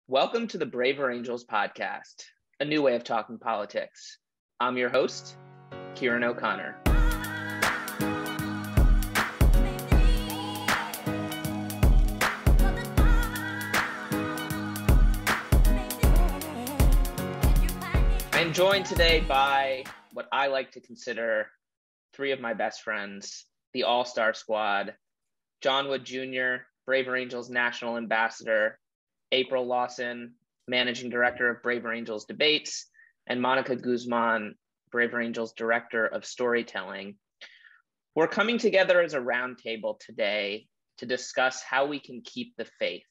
Welcome to the Braver Angels podcast, a new way of talking politics. I'm your host, Ciaran O'Connor. I'm joined today by what I like to consider three of my best friends, the All-Star Squad, John Wood Jr., Braver Angels National Ambassador, April Lawson, Managing Director of Braver Angels Debates, and Monica Guzman, Braver Angels Director of Storytelling. We're coming together as a roundtable today to discuss how we can keep the faith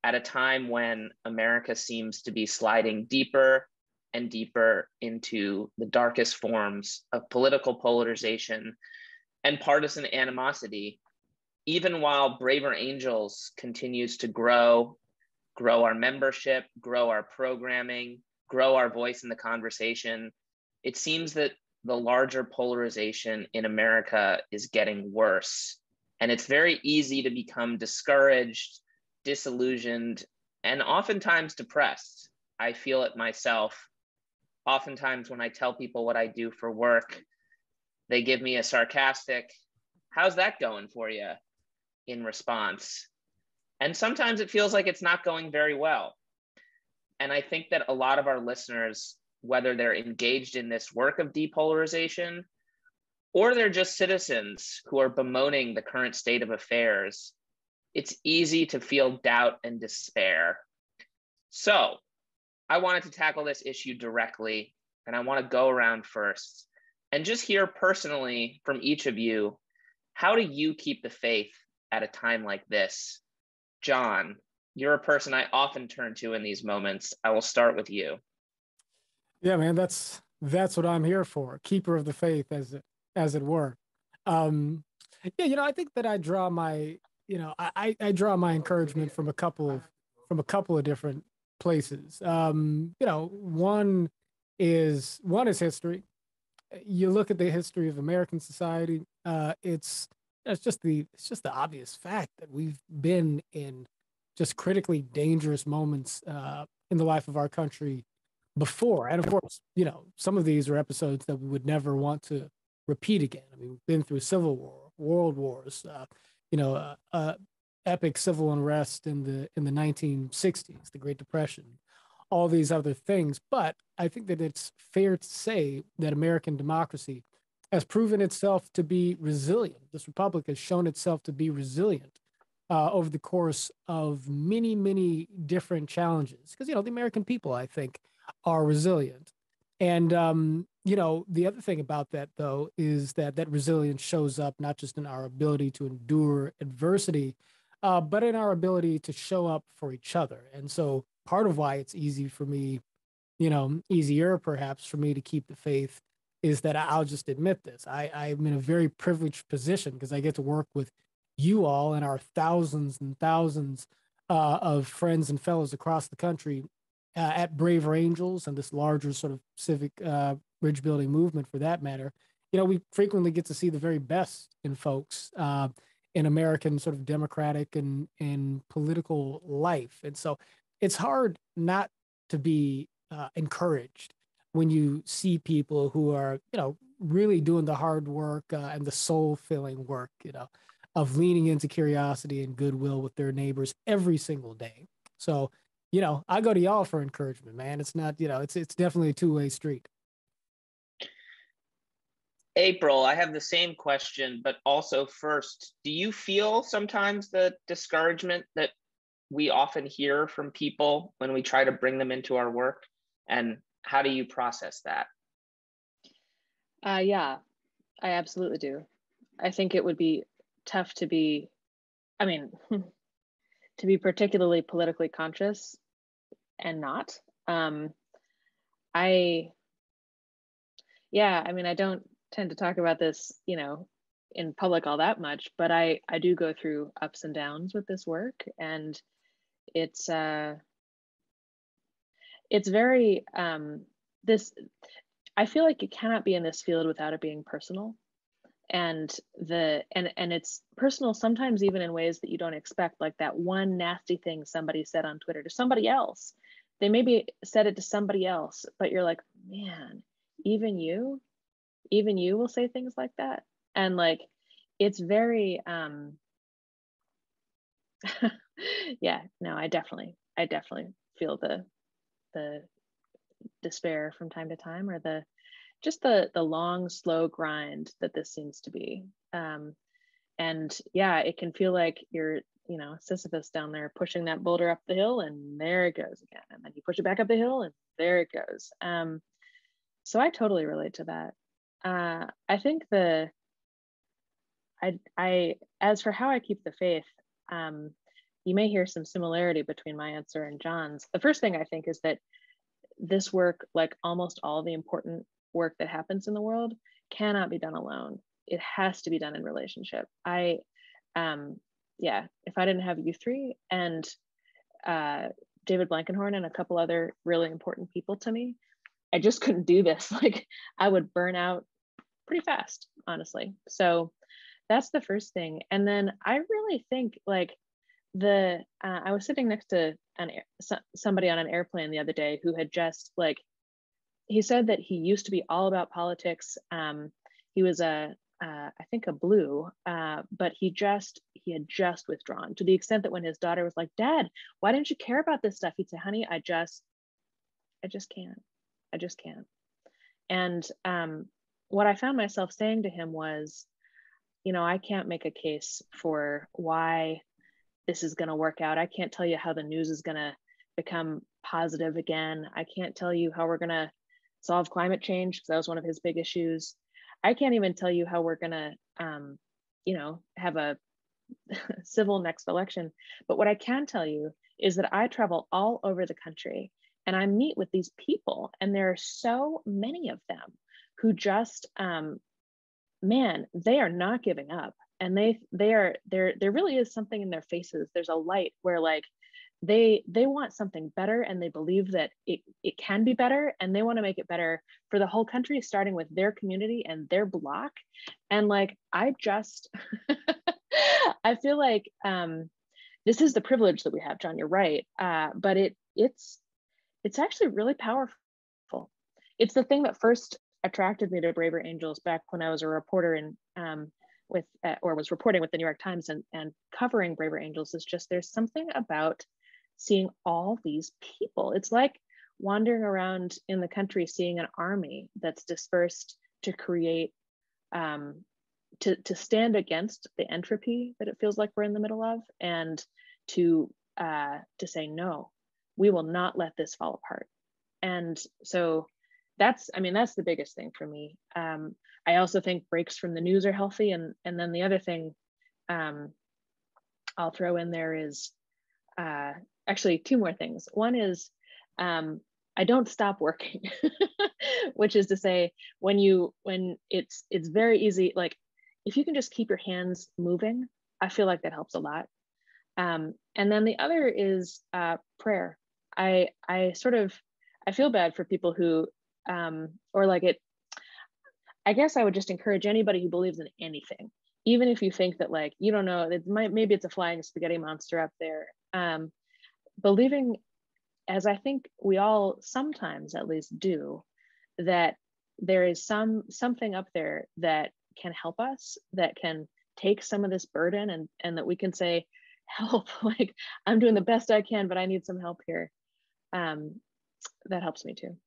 at a time when America seems to be sliding deeper and deeper into the darkest forms of political polarization and partisan animosity, even while Braver Angels continues to grow our membership, grow our programming, grow our voice in the conversation. It seems that the larger polarization in America is getting worse. And it's very easy to become discouraged, disillusioned, and oftentimes depressed. I feel it myself. Oftentimes when I tell people what I do for work, they give me a sarcastic, "How's that going for you?" in response. And sometimes it feels like it's not going very well. And I think that a lot of our listeners, whether they're engaged in this work of depolarization or they're just citizens who are bemoaning the current state of affairs, it's easy to feel doubt and despair. So I wanted to tackle this issue directly, and I want to go around first and just hear personally from each of you, how do you keep the faith at a time like this? John, you're a person I often turn to in these moments. I will start with you. Yeah, man, that's what I'm here for, keeper of the faith, as it were. I think that I draw my, I draw my encouragement from a couple of different places. One is history. You look at the history of American society. It's just the obvious fact that we've been in just critically dangerous moments in the life of our country before. And of course, some of these are episodes that we would never want to repeat again. I mean, we've been through Civil War, world wars, epic civil unrest in the 1960s, the Great Depression, all these other things. But I think that it's fair to say that American democracy has proven itself to be resilient. This republic has shown itself to be resilient over the course of many, many different challenges. Because, the American people, I think, are resilient. And, the other thing about that, though, is that resilience shows up not just in our ability to endure adversity, but in our ability to show up for each other. And so part of why it's easy for me, easier perhaps for me to keep the faith is that I'll just admit this. I'm in a very privileged position because I get to work with you all and our thousands and thousands of friends and fellows across the country at Braver Angels and this larger sort of civic bridge building movement for that matter. We frequently get to see the very best in folks in American sort of democratic and political life. And so it's hard not to be encouraged when you see people who are, really doing the hard work and the soul filling work, of leaning into curiosity and goodwill with their neighbors every single day. So, I go to y'all for encouragement, man. It's not, it's definitely a two-way street. April, I have the same question, but also first, do you feel sometimes the discouragement that we often hear from people when we try to bring them into our work? And how do you process that? Yeah, I absolutely do. I think it would be tough to be particularly politically conscious and not. I don't tend to talk about this, in public all that much, but I do go through ups and downs with this work, and it's very I feel like you cannot be in this field without it being personal. and it's personal sometimes, even in ways that you don't expect, like that one nasty thing somebody said on Twitter to somebody else. They maybe said it to somebody else, but you're like, man, even you will say things like that. And like, it's very yeah, no, I definitely feel the despair from time to time, or the long, slow grind that this seems to be. And yeah, it can feel like you're, Sisyphus down there pushing that boulder up the hill, and there it goes again. And then you push it back up the hill, and there it goes. So I totally relate to that. I think I as for how I keep the faith, you may hear some similarity between my answer and John's. The first thing I think is that this work, like almost all the important work that happens in the world, cannot be done alone. It has to be done in relationship. If I didn't have you three and David Blankenhorn and a couple other really important people to me, I just couldn't do this. Like, I would burn out pretty fast, honestly. So that's the first thing. And then I really think, like, I was sitting next to somebody on an airplane the other day who had just, like, he said that he used to be all about politics. He was I think a blue, but he had just withdrawn, to the extent that when his daughter was like, "Dad, why didn't you care about this stuff?" He'd say, "Honey, I just can't. I just can't." And what I found myself saying to him was, I can't make a case for why this is going to work out. I can't tell you how the news is going to become positive again. I can't tell you how we're going to solve climate change, because that was one of his big issues. I can't even tell you how we're going to, have a civil next election. But what I can tell you is that I travel all over the country and I meet with these people, and there are so many of them who just, man, they are not giving up. And there really is something in their faces. There's a light where, like, they want something better, and they believe that it can be better, and they want to make it better for the whole country, starting with their community and their block. And like, I just I feel like this is the privilege that we have, John. You're right, but it's actually really powerful. It's the thing that first attracted me to Braver Angels back when I was a reporter in was reporting with the New York Times and covering Braver Angels. Is just, there's something about seeing all these people. It's like wandering around in the country, seeing an army that's dispersed to create, to stand against the entropy that it feels like we're in the middle of, and to say, no, we will not let this fall apart. And so that's the biggest thing for me. I also think breaks from the news are healthy. And then the other thing I'll throw in there is actually two more things. One is I don't stop working, which is to say, when it's very easy, like, if you can just keep your hands moving, I feel like that helps a lot. And then the other is prayer. I feel bad for people who, or like it, I guess I would just encourage anybody who believes in anything, even if you think that, like, you don't know, maybe it's a flying spaghetti monster up there, believing, as I think we all sometimes at least do, that there is something up there that can help us, that can take some of this burden, and that we can say, help, like, I'm doing the best I can, but I need some help here. That helps me too.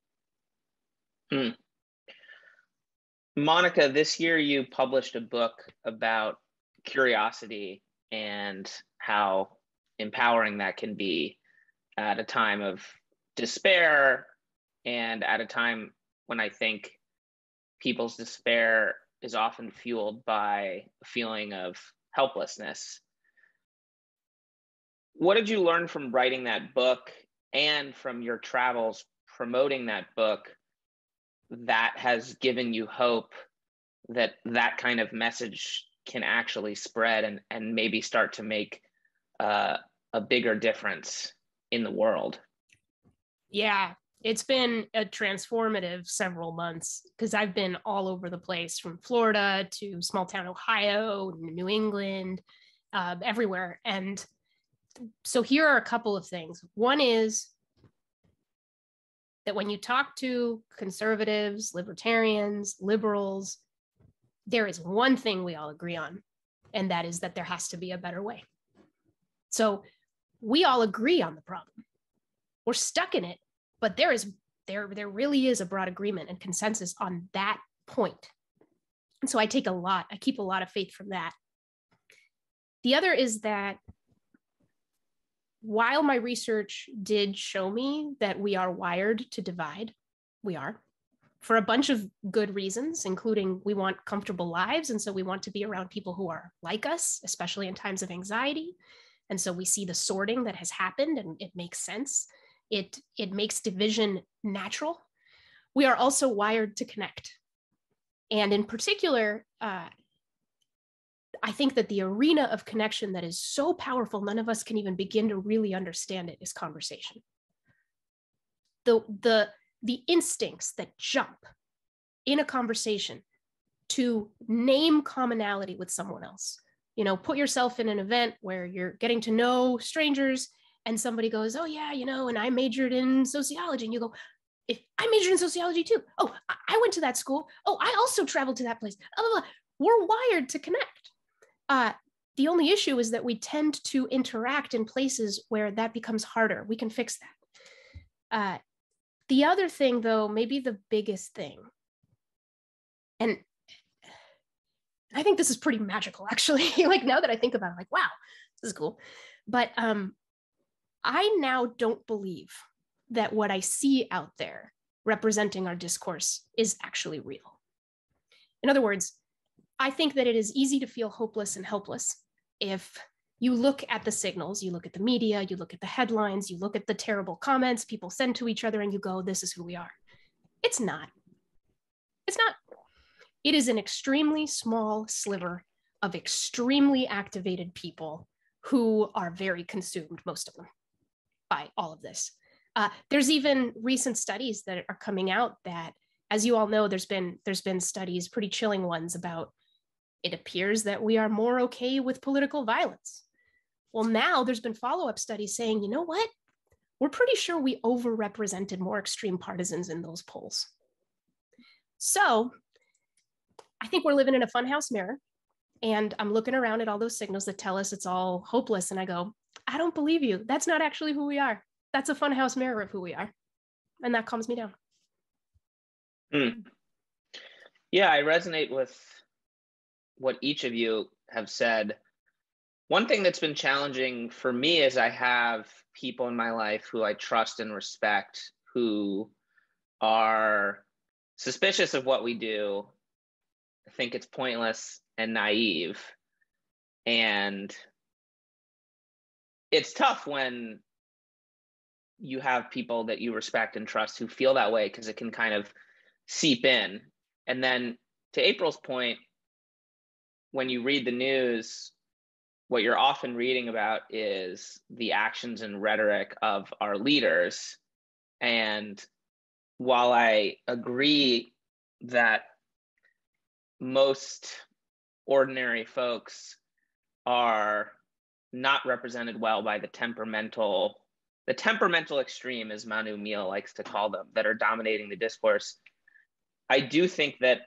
Monica, this year you published a book about curiosity and how empowering that can be at a time of despair, and at a time when I think people's despair is often fueled by a feeling of helplessness. What did you learn from writing that book and from your travels promoting that book that has given you hope that that kind of message can actually spread and maybe start to make a bigger difference in the world? Yeah, It's been a transformative several months because I've been all over the place, from Florida to small town Ohio, New England, everywhere. And so here are a couple of things. One is that when you talk to conservatives, libertarians, liberals, there is one thing we all agree on, and that is that there has to be a better way. So we all agree on the problem. We're stuck in it, but there really is a broad agreement and consensus on that point. And so I keep a lot of faith from that. The other is that while my research did show me that we are wired to divide, we are, for a bunch of good reasons, including we want comfortable lives. And so we want to be around people who are like us, especially in times of anxiety. And so we see the sorting that has happened, and it makes sense. It makes division natural. We are also wired to connect. And in particular, I think that the arena of connection that is so powerful, none of us can even begin to really understand it, is conversation. The instincts that jump in a conversation to name commonality with someone else. Put yourself in an event where you're getting to know strangers and somebody goes, oh yeah, and I majored in sociology. And you go, if I majored in sociology too. Oh, I went to that school. Oh, I also traveled to that place. Blah, blah, blah. We're wired to connect. The only issue is that we tend to interact in places where that becomes harder. We can fix that. The other thing, though, maybe the biggest thing, and I think this is pretty magical, actually. Like, now that I think about it, I'm like, wow, this is cool. But I now don't believe that what I see out there representing our discourse is actually real. In other words, I think that it is easy to feel hopeless and helpless if you look at the signals, you look at the media, you look at the headlines, you look at the terrible comments people send to each other, and you go, this is who we are. It's not. It's not. It is an extremely small sliver of extremely activated people who are very consumed, most of them, by all of this. There's even recent studies that are coming out that, as you all know, there's been studies, pretty chilling ones, about it appears that we are more okay with political violence. Well, now there's been follow-up studies saying, you know what? We're pretty sure we overrepresented more extreme partisans in those polls. So I think we're living in a funhouse mirror, and I'm looking around at all those signals that tell us it's all hopeless, and I go, I don't believe you. That's not actually who we are. That's a funhouse mirror of who we are. And that calms me down. Yeah, I resonate with what each of you have said. One thing that's been challenging for me is I have people in my life who I trust and respect who are suspicious of what we do, think it's pointless and naive. And it's tough when you have people that you respect and trust who feel that way, because it can kind of seep in. And then to April's point, when you read the news, what you're often reading about is the actions and rhetoric of our leaders. And while I agree that most ordinary folks are not represented well by the temperamental extreme, as Manu Meal likes to call them, that are dominating the discourse, I do think that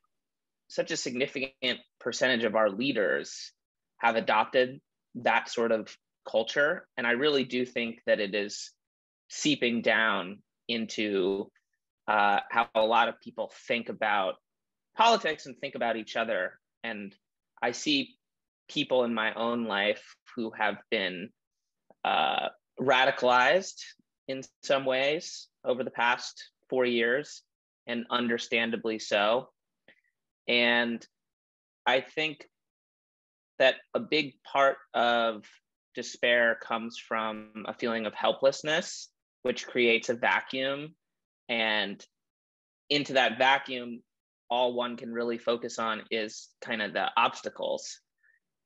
such a significant percentage of our leaders have adopted that sort of culture. And I really do think that it is seeping down into how a lot of people think about politics and think about each other. And I see people in my own life who have been radicalized in some ways over the past 4 years, and understandably so. And I think that a big part of despair comes from a feeling of helplessness, which creates a vacuum. And into that vacuum, all one can really focus on is kind of the obstacles.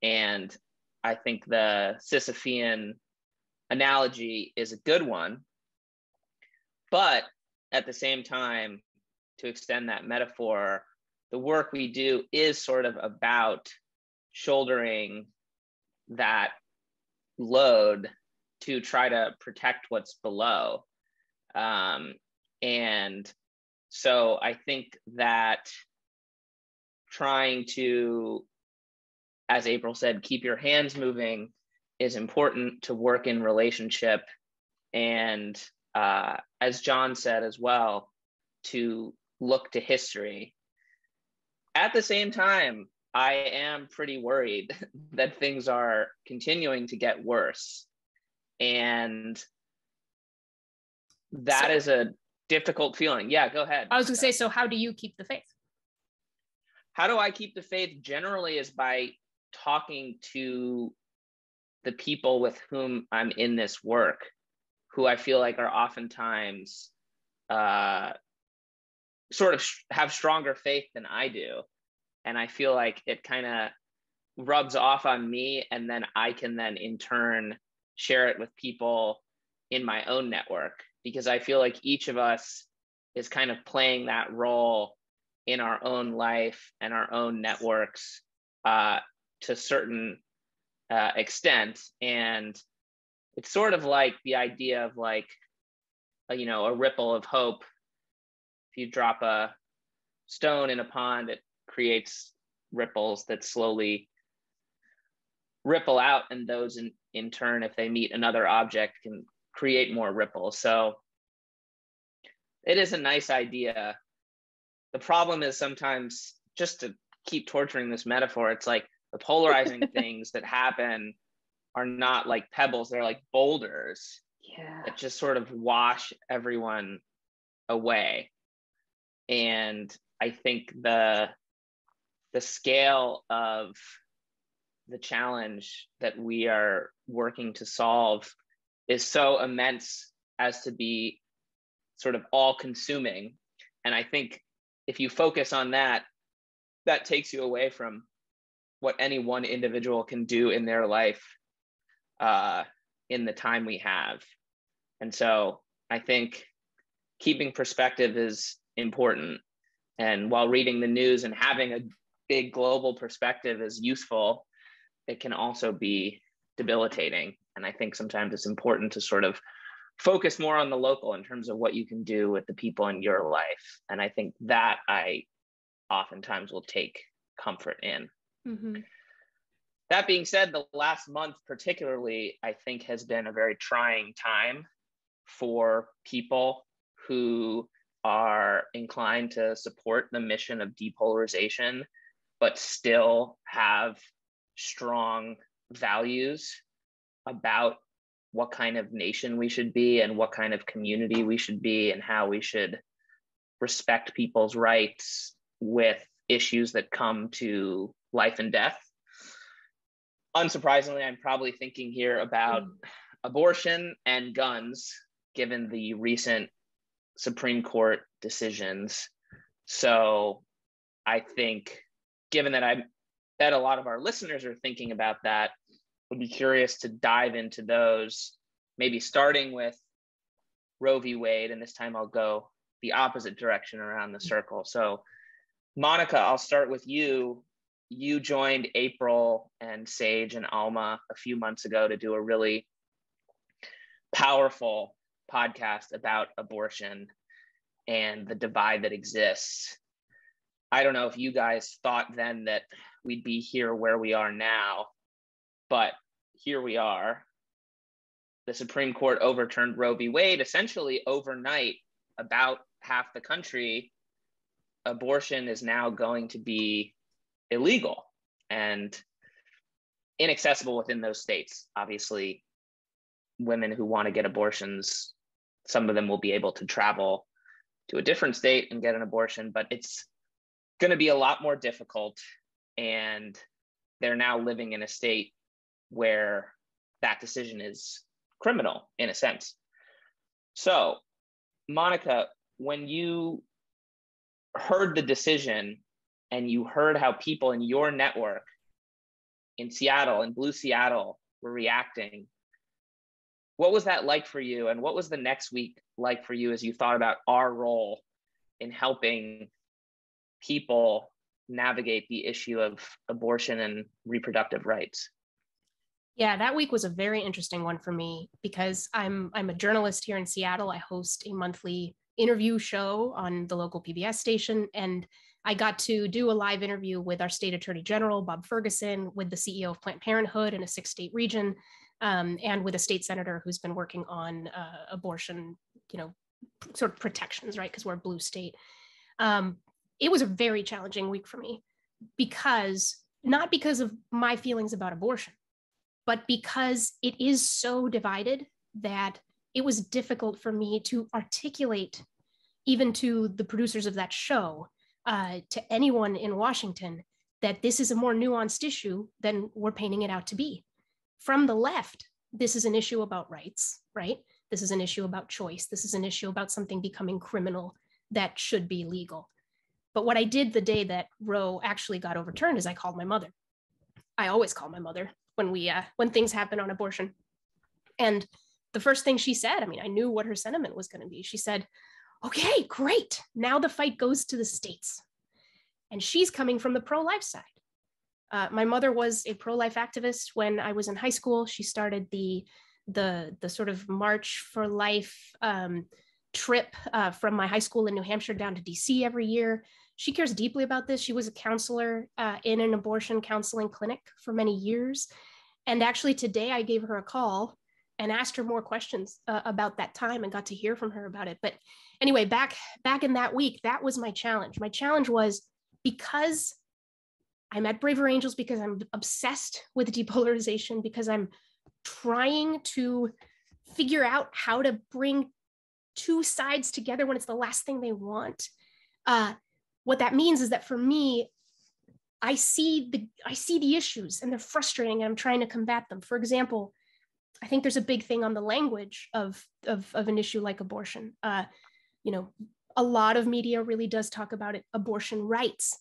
And I think the Sisyphean analogy is a good one. But at the same time, to extend that metaphor, the work we do is sort of about shouldering that load to try to protect what's below. And so I think that trying to, as April said, keep your hands moving is important to work in relationship. And as John said as well, to look to history. At the same time, I am pretty worried that things are continuing to get worse. And that is a difficult feeling. Yeah, go ahead. I was going to say, so how do you keep the faith? How do I keep the faith? Generally is by talking to the people with whom I'm in this work, who I feel like are oftentimes sort of have stronger faith than I do. And I feel like it kind of rubs off on me, and then I can then in turn share it with people in my own network, because I feel like each of us is kind of playing that role in our own life and our own networks to a certain extent. And it's sort of like the idea of like, a ripple of hope. If you drop a stone in a pond, it creates ripples that slowly ripple out, and those in turn, if they meet another object, can create more ripples. So it is a nice idea. The problem is sometimes, just to keep torturing this metaphor, it's like the polarizing things that happen are not like pebbles, they're like boulders that just sort of wash everyone away. And I think the scale of the challenge that we are working to solve is so immense as to be sort of all consuming. And I think if you focus on that, that takes you away from what any one individual can do in their life in the time we have. And so I think keeping perspective is important. And while reading the news and having a big global perspective is useful, it can also be debilitating. And I think sometimes it's important to sort of focus more on the local in terms of what you can do with the people in your life. And I think that I oftentimes will take comfort in. Mm-hmm. That being said, the last month particularly, I think, has been a very trying time for people who are inclined to support the mission of depolarization, but still have strong values about what kind of nation we should be and what kind of community we should be and how we should respect people's rights with issues that come to life and death. Unsurprisingly, I'm probably thinking here about abortion and guns, given the recent Supreme Court decisions. So I think, given that I bet a lot of our listeners are thinking about that, would be curious to dive into those, maybe starting with Roe v. Wade, and this time I'll go the opposite direction around the circle. So Monica, I'll start with you. You joined April and Sage and Alma a few months ago to do a really powerful podcast about abortion and the divide that exists. I don't know if you guys thought then that we'd be here where we are now, but here we are. The Supreme Court overturned Roe v. Wade essentially overnight. About half the country, abortion is now going to be illegal and inaccessible within those states. Obviously, women who want to get abortions, some of them will be able to travel to a different state and get an abortion, but it's going to be a lot more difficult. And they're now living in a state where that decision is criminal in a sense. So, Monica, when you heard the decision and you heard how people in your network in Seattle, in Blue Seattle, were reacting, what was that like for you? And what was the next week like for you as you thought about our role in helping people navigate the issue of abortion and reproductive rights? Yeah, that week was a very interesting one for me because I'm a journalist here in Seattle. I host a monthly interview show on the local PBS station, and I got to do a live interview with our state attorney general, Bob Ferguson, with the CEO of Planned Parenthood in a 6-state region, and with a state senator who's been working on abortion, sort of protections, right? Because we're a blue state. It was a very challenging week for me not because of my feelings about abortion, but because it is so divided that it was difficult for me to articulate, even to the producers of that show, to anyone in Washington, that this is a more nuanced issue than we're painting it out to be. From the left, this is an issue about rights, right? This is an issue about choice. This is an issue about something becoming criminal that should be legal. But what I did the day that Roe actually got overturned is I called my mother. I always call my mother when things happen on abortion. And the first thing she said, I knew what her sentiment was going to be. She said, okay, great. Now the fight goes to the states. And she's coming from the pro-life side. My mother was a pro-life activist when I was in high school. She started the sort of March for Life trip from my high school in New Hampshire down to DC every year. She cares deeply about this. She was a counselor in an abortion counseling clinic for many years. And actually today I gave her a call and asked her more questions about that time and got to hear from her about it. But anyway, back in that week, that was my challenge. My challenge was, because I'm at Braver Angels, because I'm obsessed with depolarization, because I'm trying to figure out how to bring two sides together when it's the last thing they want. What that means is that for me, I see the issues and they're frustrating and I'm trying to combat them. For example, I think there's a big thing on the language of an issue like abortion. A lot of media really does talk about it, abortion rights,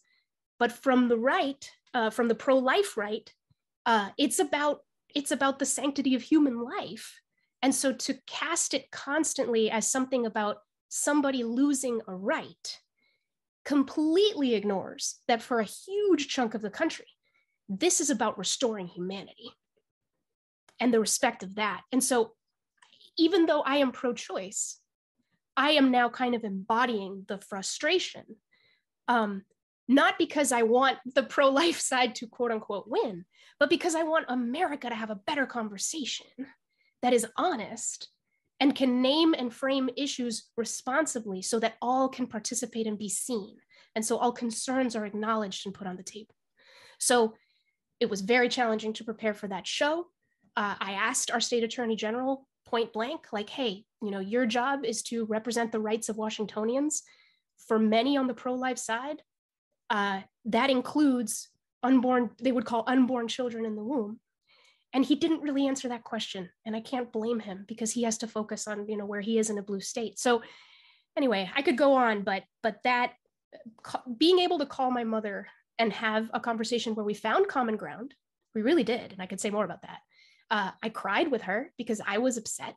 but from the right, from the pro-life right, it's about the sanctity of human life. And so to cast it constantly as something about somebody losing a right completely ignores that for a huge chunk of the country, this is about restoring humanity and the respect of that. And so even though I am pro-choice, I am now kind of embodying the frustration, not because I want the pro-life side to quote unquote win, but because I want America to have a better conversation that is honest and can name and frame issues responsibly so that all can participate and be seen. And so all concerns are acknowledged and put on the table. So it was very challenging to prepare for that show. I asked our state attorney general point blank, like, hey, your job is to represent the rights of Washingtonians. For many on the pro-life side, that includes they would call unborn children in the womb. And he didn't really answer that question. And I can't blame him because he has to focus on, where he is in a blue state. So anyway, I could go on, but that being able to call my mother and have a conversation where we found common ground, we really did. And I could say more about that. I cried with her because I was upset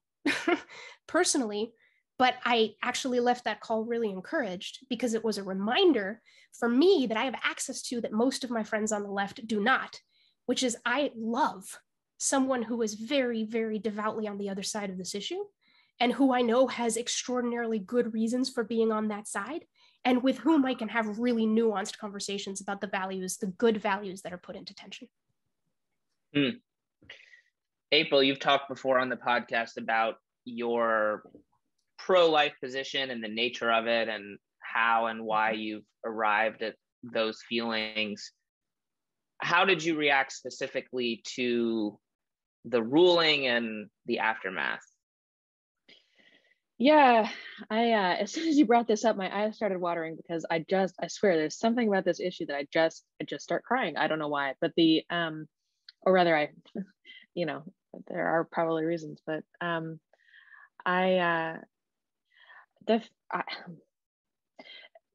personally, but I actually left that call really encouraged because it was a reminder for me that I have access to that most of my friends on the left do not, which is I love someone who is very, very devoutly on the other side of this issue and who I know has extraordinarily good reasons for being on that side and with whom I can have really nuanced conversations about the good values that are put into tension. April, you've talked before on the podcast about your pro-life position and the nature of it and how and why you've arrived at those feelings. How did you react specifically to the ruling and the aftermath? Yeah, as soon as you brought this up, my eyes started watering because I swear there's something about this issue that I just start crying. I don't know why, but or rather there are probably reasons, but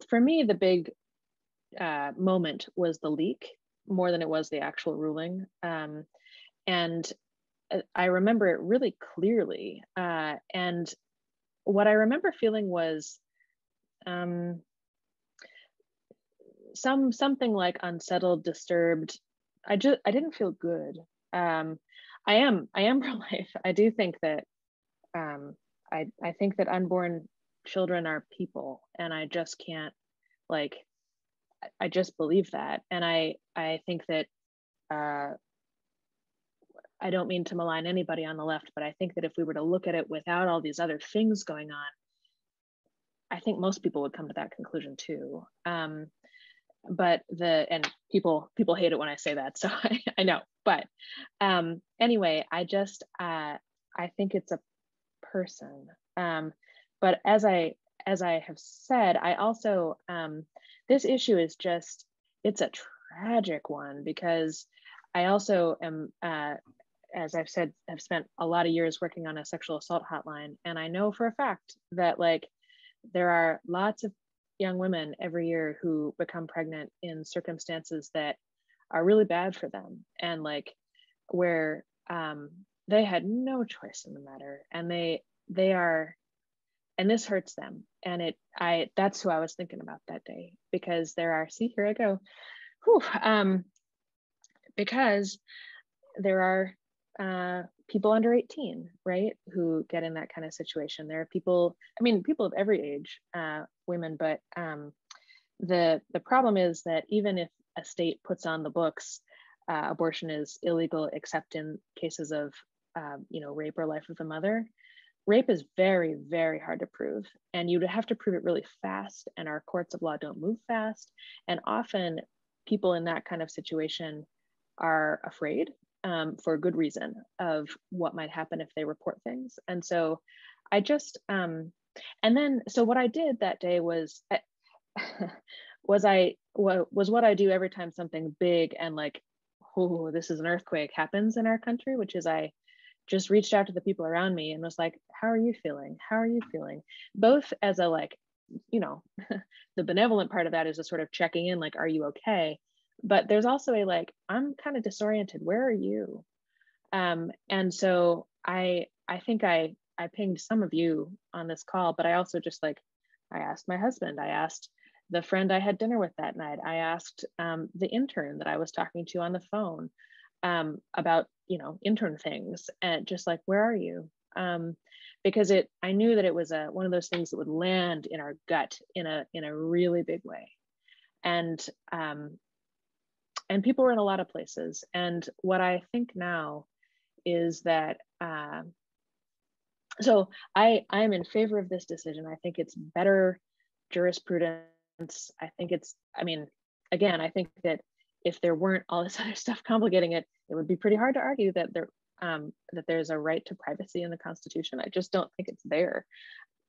for me, the big moment was the leak more than it was the actual ruling. And I remember it really clearly. And what I remember feeling was something like unsettled, disturbed. I didn't feel good. I am pro-life. I do think that I think that unborn children are people, and I just can't, like, I just believe that. And I think that I don't mean to malign anybody on the left, but I think that if we were to look at it without all these other things going on, I think most people would come to that conclusion too. But people hate it when I say that, so I know. But anyway, I think it's a person. But as I have said, I also this issue is just, it's a tragic one, because I also am, as I've said, have spent a lot of years working on a sexual assault hotline, and I know for a fact that, like, there are lots of young women every year who become pregnant in circumstances that are really bad for them, and like where they had no choice in the matter, and they are, and this hurts them. And that's who I was thinking about that day, because there are, see, here I go. Whew, because there are people under 18, right, who get in that kind of situation. There are people, I mean, people of every age, women, but the problem is that even if a state puts on the books, abortion is illegal except in cases of, rape or life of the mother. Rape is very, very hard to prove, and you'd have to prove it really fast, and our courts of law don't move fast. And often people in that kind of situation are afraid, for good reason, of what might happen if they report things. And so I just, so what I did that day was, was what I do every time something big and like, oh, this is an earthquake happens in our country, which is I just reached out to the people around me and was like, how are you feeling? How are you feeling? Both as a, like, the benevolent part of that is a sort of checking in, like, are you okay? But there's also a, like, I'm kind of disoriented. Where are you? And so I think I pinged some of you on this call, but I also just, like, I asked my husband, I asked the friend I had dinner with that night, I asked the intern that I was talking to on the phone about, intern things, and just like, where are you? Because I knew that it was one of those things that would land in our gut in a really big way. And people were in a lot of places. And what I think now is that, so I am in favor of this decision. I think it's better jurisprudence. I think again, I think that if there weren't all this other stuff complicating it, it would be pretty hard to argue that there's a right to privacy in the Constitution. I just don't think it's there.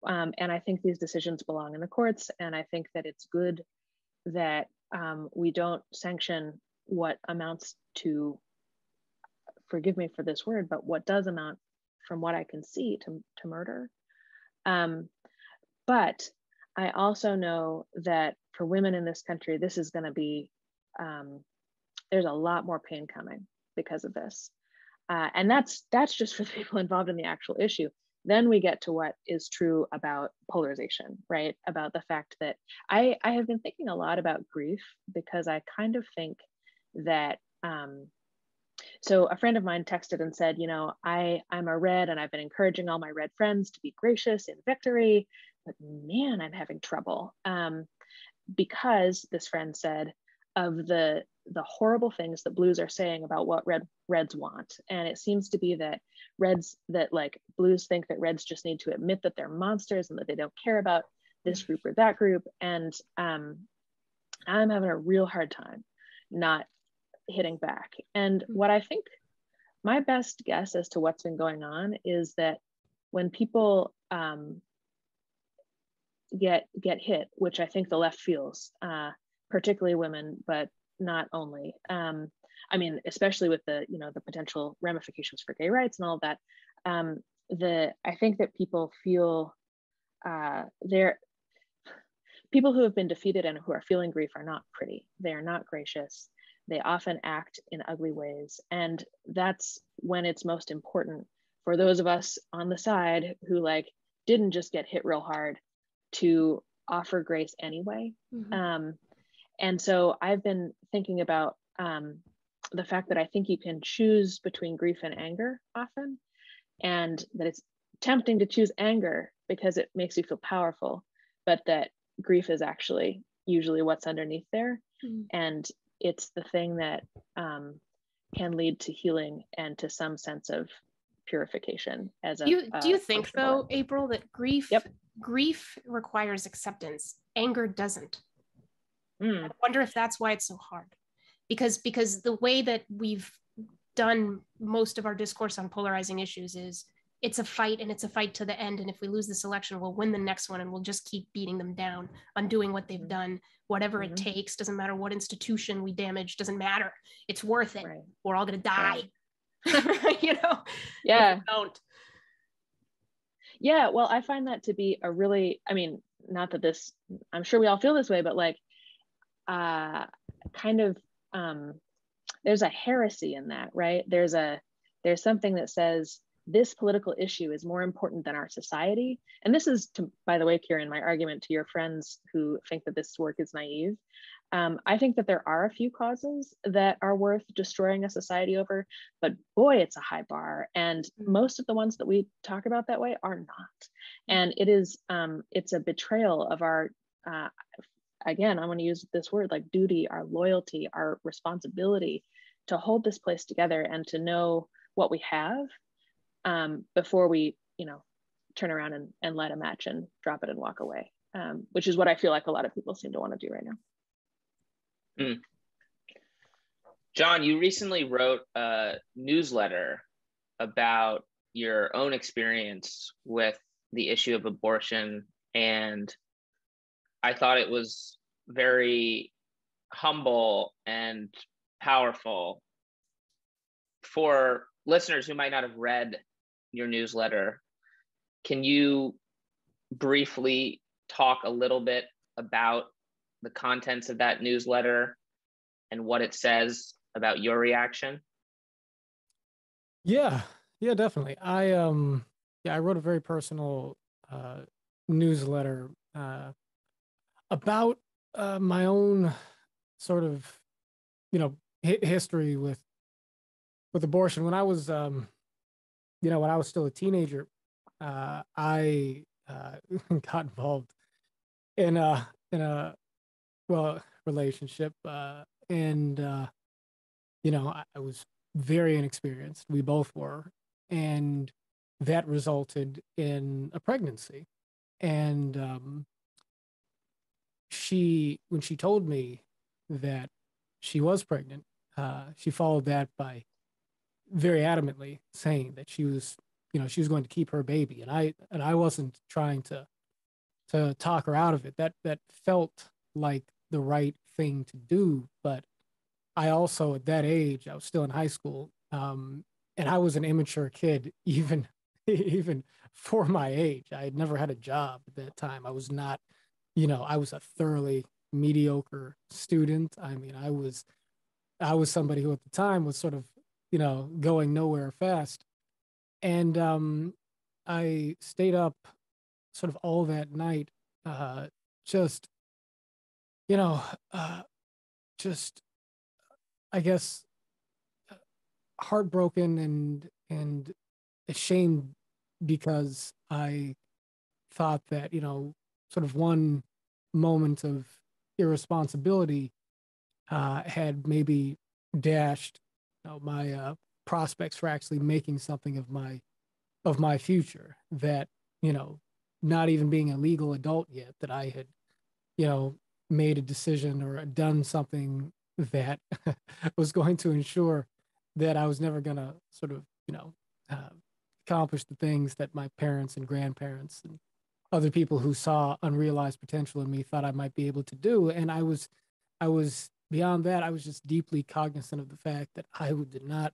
And I think these decisions belong in the courts. And I think that it's good that we don't sanction what amounts to, forgive me for this word, but what does amount, from what I can see, to murder. But I also know that for women in this country, this is going to be, there's a lot more pain coming because of this. And that's just for the people involved in the actual issue. Then we get to what is true about polarization, right? About the fact that I have been thinking a lot about grief, because I kind of think that, so a friend of mine texted and said, I'm a red and I've been encouraging all my red friends to be gracious in victory, but man, I'm having trouble. Because this friend said, of the horrible things that blues are saying about what reds want. And it seems to be that blues think that reds just need to admit that they're monsters and that they don't care about this group or that group. And I'm having a real hard time not hitting back. And what I think my best guess as to what's been going on is that when people get hit, which I think the left feels, particularly women, but not only. Especially with the potential ramifications for gay rights and all of that. I think that people feel people who have been defeated and who are feeling grief are not pretty. They are not gracious. they often act in ugly ways. And that's when it's most important for those of us on the side who like didn't just get hit real hard to offer grace anyway. And so I've been thinking about the fact that I think you can choose between grief and anger often, and that it's tempting to choose anger because it makes you feel powerful, but that grief is actually usually what's underneath there. And it's the thing that can lead to healing and to some sense of purification as a do you think though, April, that grief requires acceptance, anger doesn't? I wonder if that's why it's so hard, because the way that we've done most of our discourse on polarizing issues is it's a fight, and it's a fight to the end, and if we lose this election, we'll win the next one, and we'll just keep beating them down, undoing what they've done, whatever it takes. Doesn't matter what institution we damage, doesn't matter, it's worth it. We're all gonna die. You know? Yeah. Don't. Yeah, well, I find that to be a really, I mean, not that this, I'm sure we all feel this way, but like kind of there's a heresy in that, right? There's something that says this political issue is more important than our society. And this is, by the way, Ciaran, my argument to your friends who think that this work is naive. I think that there are a few causes that are worth destroying a society over, but boy, it's a high bar. And most of the ones that we talk about that way are not. And it is, it's a betrayal of our, again, I'm going to use this word, like duty, our loyalty, our responsibility to hold this place together and to know what we have before we, turn around and light a match and drop it and walk away, which is what I feel like a lot of people seem to want to do right now. John, you recently wrote a newsletter about your own experience with the issue of abortion, and I thought it was very humble and powerful. For listeners who might not have read your newsletter, can you briefly talk a little bit about the contents of that newsletter and what it says about your reaction? Yeah, definitely. I wrote a very personal newsletter about my own sort of, history with abortion. When I was, when I was still a teenager, I got involved in a relationship, and I was very inexperienced. We both were, and that resulted in a pregnancy. And when she told me that she was pregnant, she followed that by very adamantly saying that she was going to keep her baby, and I wasn't trying to talk her out of it. That felt like the right thing to do, but I also, at that age, I was still in high school, and I was an immature kid, even for my age. I had never had a job at that time. I was not, I was a thoroughly mediocre student. I mean, I was somebody who at the time was sort of, going nowhere fast. And I stayed up sort of all that night, just, just, I guess, heartbroken and ashamed, because I thought that, sort of one moment of irresponsibility had maybe dashed, my prospects for actually making something of my future. That, not even being a legal adult yet, that I had, made a decision or done something that was going to ensure that I was never going to sort of, accomplish the things that my parents and grandparents and other people who saw unrealized potential in me thought I might be able to do. And I was beyond that, I was just deeply cognizant of the fact that I did not,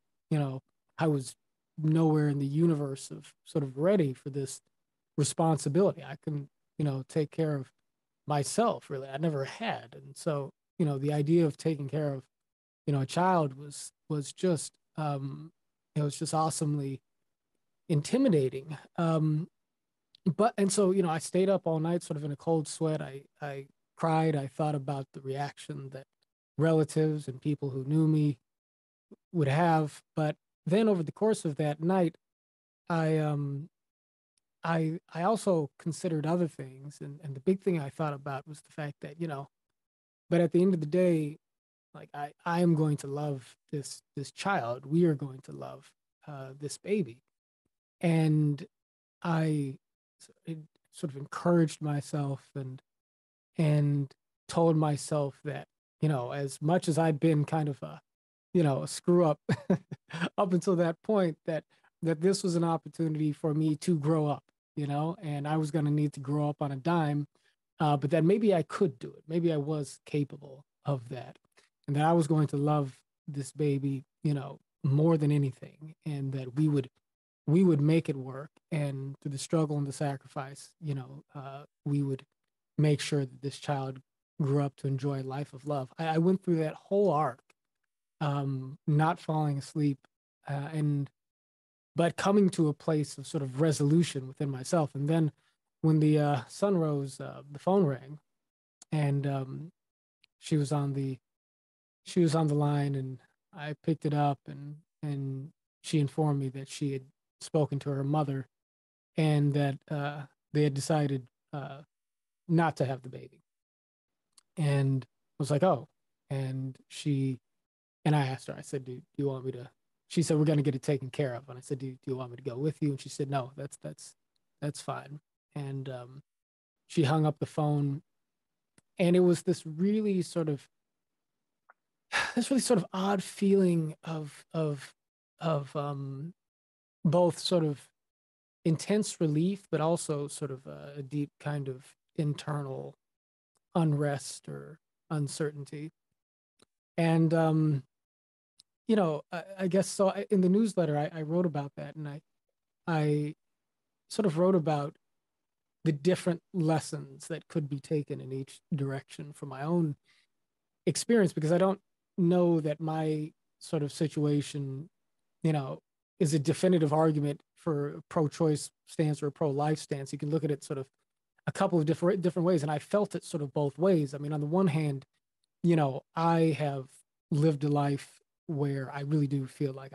I was nowhere in the universe of sort of ready for this responsibility. I couldn't, take care of myself, really. I never had. And so, the idea of taking care of a child was just it was just awesomely intimidating. But and so I stayed up all night, sort of in a cold sweat. I cried. I thought about the reaction that relatives and people who knew me would have. But then over the course of that night, I I also considered other things, and the big thing I thought about was the fact that but at the end of the day, like I am going to love this child. We are going to love this baby, and I it sort of encouraged myself and told myself that as much as I'd been kind of a screw up up until that point, that this was an opportunity for me to grow up, and I was going to need to grow up on a dime, but that maybe I could do it. Maybe I was capable of that, and that I was going to love this baby, more than anything, and that we would make it work, and through the struggle and the sacrifice, we would make sure that this child grew up to enjoy a life of love. I went through that whole arc, not falling asleep, and but coming to a place of sort of resolution within myself. And then when the sun rose, the phone rang, and she was on the she was on the line, and I picked it up, and she informed me that she had spoken to her mother, and that they had decided not to have the baby. And I was like, oh. And I asked her, I said, do you want me to? She said, we're going to get it taken care of. And I said, do you want me to go with you? And she said, no, that's fine. And she hung up the phone, and it was this really sort of odd feeling of both sort of intense relief, but also sort of a deep kind of internal unrest or uncertainty. And I guess so. In the newsletter, I wrote about that, and I sort of wrote about the different lessons that could be taken in each direction from my own experience, because I don't know that my sort of situation, you know, is a definitive argument for a pro-choice stance or a pro-life stance. You can look at it sort of a couple of different ways, and I felt it sort of both ways. I mean, on the one hand, I have lived a life where I really do feel like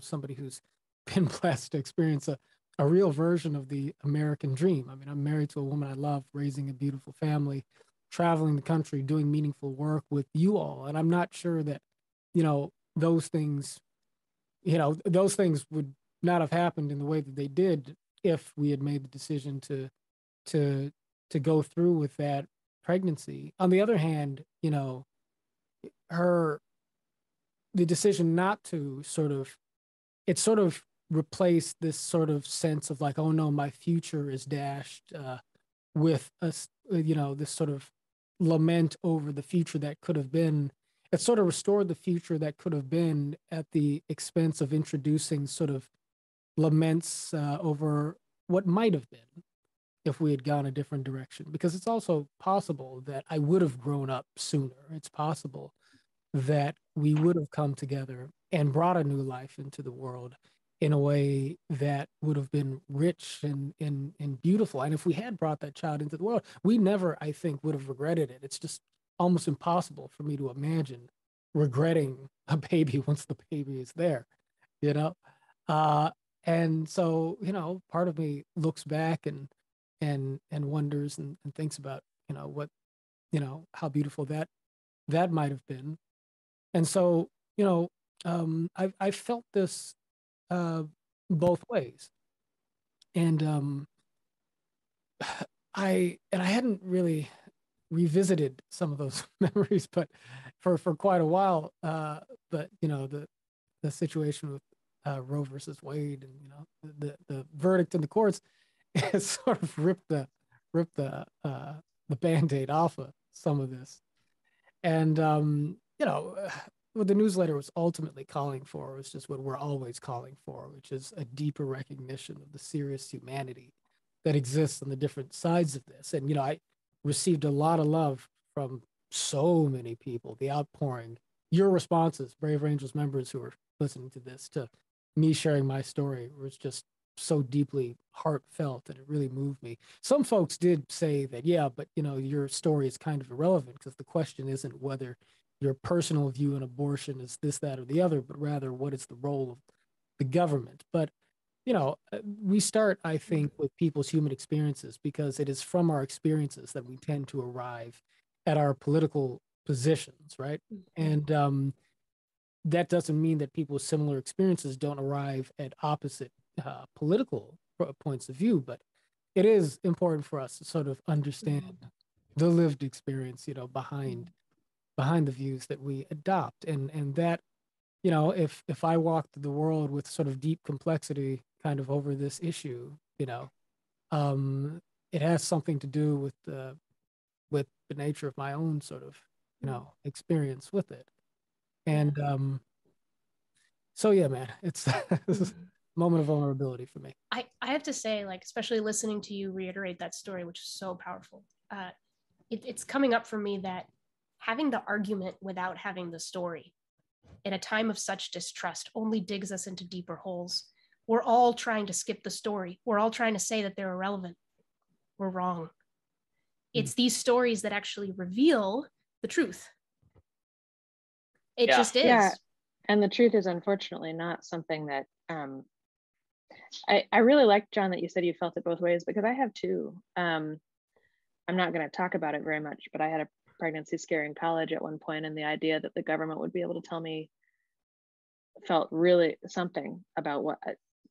somebody who's been blessed to experience a real version of the American dream. I mean, I'm married to a woman I love, raising a beautiful family, traveling the country, doing meaningful work with you all. And I'm not sure that, you know, those things, those things would not have happened in the way that they did if we had made the decision to to go through with that pregnancy. On the other hand, her the decision not to sort of replaced this sort of sense of like, oh no, my future is dashed, with us, this sort of lament over the future that could have been. It sort of restored the future that could have been at the expense of introducing sort of laments over what might have been if we had gone a different direction. Because it's also possible that I would have grown up sooner. It's possible that we would have come together and brought a new life into the world in a way that would have been rich and beautiful. And if we had brought that child into the world, we never, I think, would have regretted it. It's just almost impossible for me to imagine regretting a baby once the baby is there, you know? Uh, and so, part of me looks back and wonders and thinks about, what, how beautiful that might have been. And so, I felt this uh, both ways, and I hadn't really revisited some of those memories, but for quite a while. But the situation with Roe versus Wade, and the verdict in the courts, it sort of ripped the Band-Aid off of some of this. And what the newsletter was ultimately calling for was just what we're always calling for, which is a deeper recognition of the serious humanity that exists on the different sides of this. And I received a lot of love from so many people. The outpouring your responses, Brave Angels members who are listening to this, to me sharing my story was just so deeply heartfelt that it really moved me. Some folks did say that, yeah, but your story is kind of irrelevant because the question isn't whether your personal view on abortion is this, that, or the other, but rather what is the role of the government. But we start, I think, with people's human experiences because it is from our experiences that we tend to arrive at our political positions, right? And that doesn't mean that people with similar experiences don't arrive at opposite political points of view, but it is important for us to sort of understand the lived experience, behind the views that we adopt, and that if I walked the world with sort of deep complexity kind of over this issue, it has something to do with the nature of my own sort of experience with it. And so yeah, man, it's this is a moment of vulnerability for me. I have to say, like, especially listening to you reiterate that story, which is so powerful, it's coming up for me that having the argument without having the story in a time of such distrust only digs us into deeper holes. We're all trying to skip the story. We're all trying to say that they're irrelevant. We're wrong. It's these stories that actually reveal the truth. It just is. Yeah. And the truth is unfortunately not something that I really liked, John, that you said you felt it both ways, because I have too. I'm not going to talk about it very much, but I had a pregnancy scare in college at one point, and the idea that the government would be able to tell me felt really something about what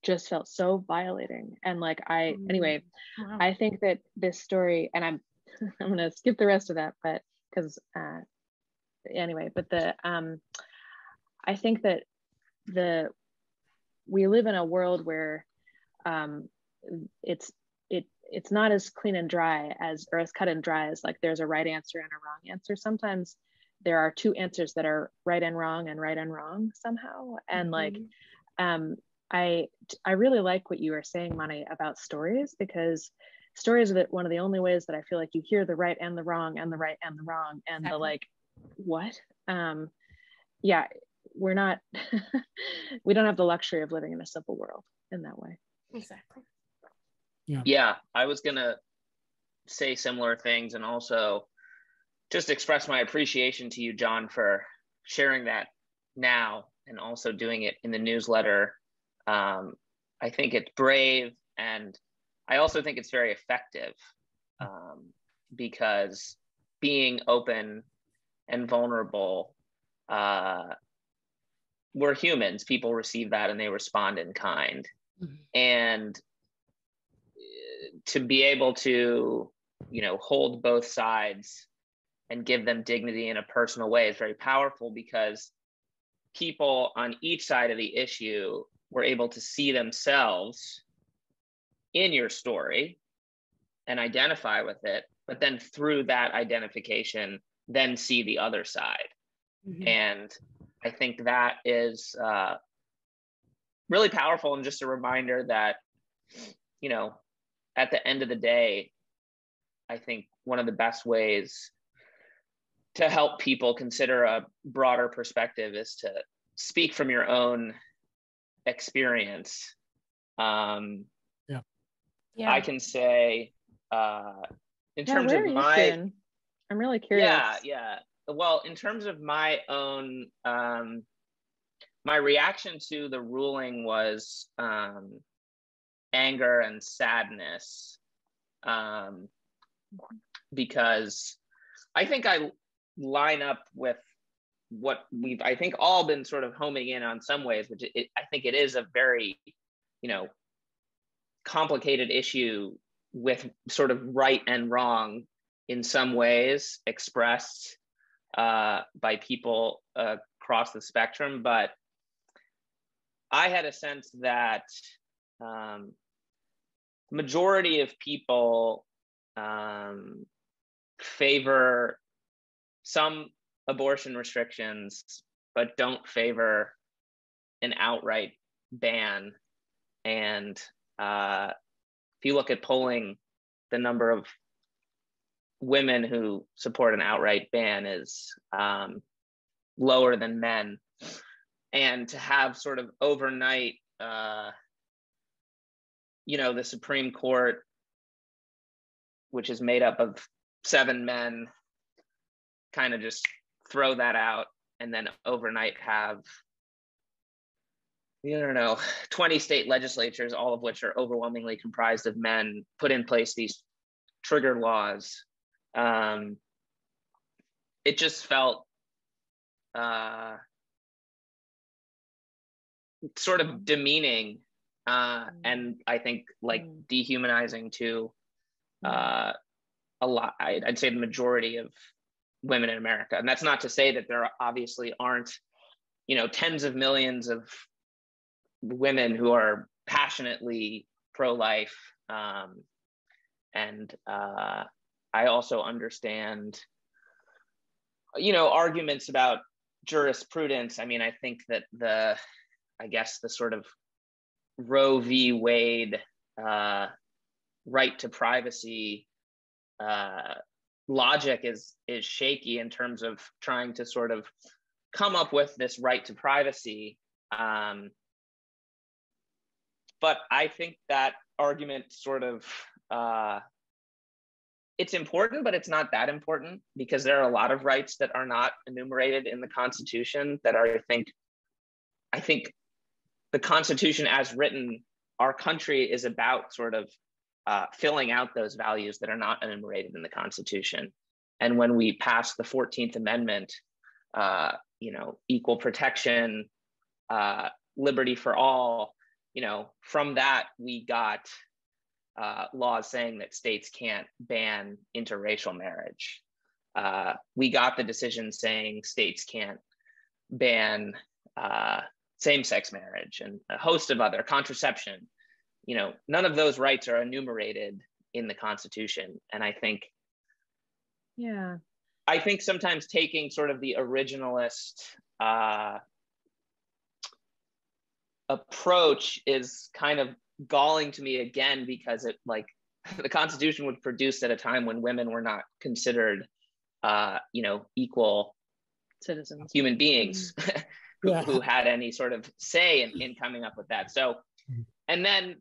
just felt so violating. And like anyway, wow. I think that this story, and I'm going to skip the rest of that, but because anyway, but I think that we live in a world where it's not as clean and dry or as cut and dry as like there's a right answer and a wrong answer. Sometimes there are two answers that are right and wrong somehow. And like, I really like what you were saying, Mani, about stories, because stories are one of the only ways that I feel like you hear the right and the wrong and the right and the wrong and exactly. The like, what? Yeah, we're not, we don't have the luxury of living in a simple world in that way. Exactly. Yeah, I was going to say similar things and also just express my appreciation to you, John, for sharing that now and also doing it in the newsletter. I think it's brave, and I also think it's very effective because being open and vulnerable, we're humans. People receive that and they respond in kind. Mm-hmm. And to be able to, hold both sides and give them dignity in a personal way is very powerful, because people on each side of the issue were able to see themselves in your story and identify with it, but then through that identification, then see the other side. Mm-hmm. And I think that is really powerful, and just a reminder that, at the end of the day, I think one of the best ways to help people consider a broader perspective is to speak from your own experience. Yeah. I can say, in terms of my, I'm really curious. Yeah. Well, in terms of my own, my reaction to the ruling was anger and sadness, because I think I line up with what we've, I think, all been sort of homing in on some ways, which I think it is a very, complicated issue with sort of right and wrong in some ways expressed by people across the spectrum. But I had a sense that majority of people favor some abortion restrictions, but don't favor an outright ban. And if you look at polling, the number of women who support an outright ban is lower than men. And to have sort of overnight, the Supreme Court, which is made up of 7 men, kind of just throw that out, and then overnight have 20 state legislatures, all of which are overwhelmingly comprised of men, put in place these trigger laws. It just felt sort of demeaning, and I think like dehumanizing to a lot. I'd say the majority of women in America. And that's not to say that there obviously aren't, tens of millions of women who are passionately pro-life. And I also understand, arguments about jurisprudence. I mean, I think that the sort of Roe v. Wade right to privacy logic is shaky in terms of trying to sort of come up with this right to privacy. But I think that argument sort of, it's important, but it's not that important, because there are a lot of rights that are not enumerated in the Constitution that are, I think the Constitution as written, our country is about sort of filling out those values that are not enumerated in the Constitution. And when we passed the 14th Amendment, equal protection, liberty for all, from that we got laws saying that states can't ban interracial marriage. We got the decision saying states can't ban same-sex marriage and a host of other contraception. None of those rights are enumerated in the Constitution. And I think sometimes taking sort of the originalist approach is kind of galling to me again, because it the Constitution was produced at a time when women were not considered, equal citizens, human beings who had any sort of say in coming up with that. So, and then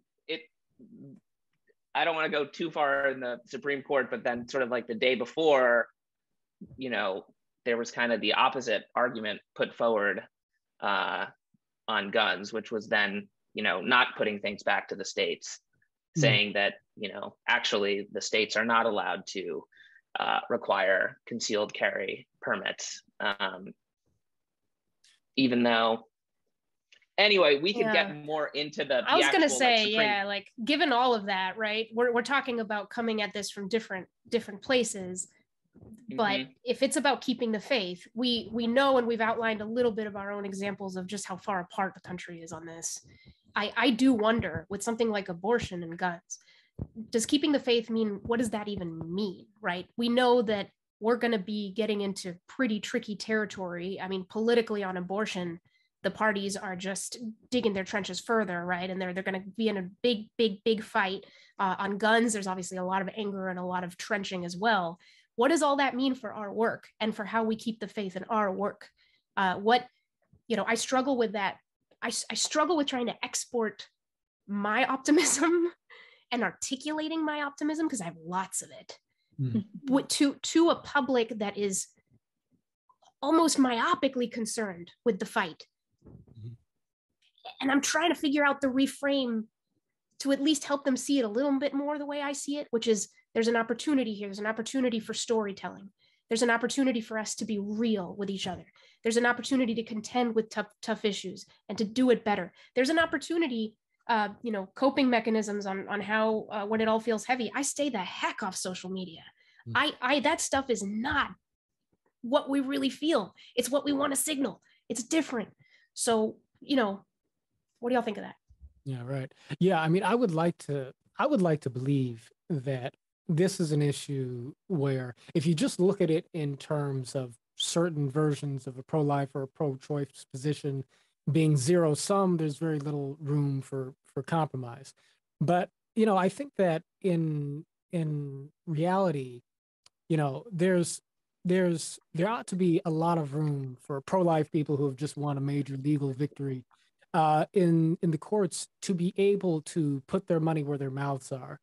I don't want to go too far in the Supreme Court, but then sort of like the day before, there was kind of the opposite argument put forward on guns, which was then, not putting things back to the states, saying that, actually the states are not allowed to require concealed carry permits. Even though, anyway, we could get more into the I was going to actual, say, given all of that, right, we're talking about coming at this from different places. But if it's about keeping the faith, we know, and we've outlined a little bit of our own examples of just how far apart the country is on this. I do wonder, with something like abortion and guns, does keeping the faith mean, what does that even mean, right? We know that we're going to be getting into pretty tricky territory. I mean, politically on abortion, the parties are just digging their trenches further, right? And they're going to be in a big fight. On guns, there's obviously a lot of anger and a lot of trenching as well. What does all that mean for our work and for how we keep the faith in our work? I struggle with that. I struggle with trying to export my optimism and articulating my optimism, because I have lots of it, to a public that is almost myopically concerned with the fight. And I'm trying to figure out the reframe to at least help them see it a little bit more the way I see it, which is, there's an opportunity here. There's an opportunity for storytelling. There's an opportunity for us to be real with each other. There's an opportunity to contend with tough issues and to do it better. There's an opportunity, coping mechanisms on how, when it all feels heavy, I stay the heck off social media. That stuff is not what we really feel. It's what we want to signal. It's different. So, what do y'all think of that? Yeah, right. Yeah, I mean, I would like to believe that this is an issue where, if you just look at it in terms of certain versions of a pro-life or a pro-choice position being zero sum, there's very little room for compromise. But, I think that in reality, there's there ought to be a lot of room for pro-life people who have just won a major legal victory in the courts to be able to put their money where their mouths are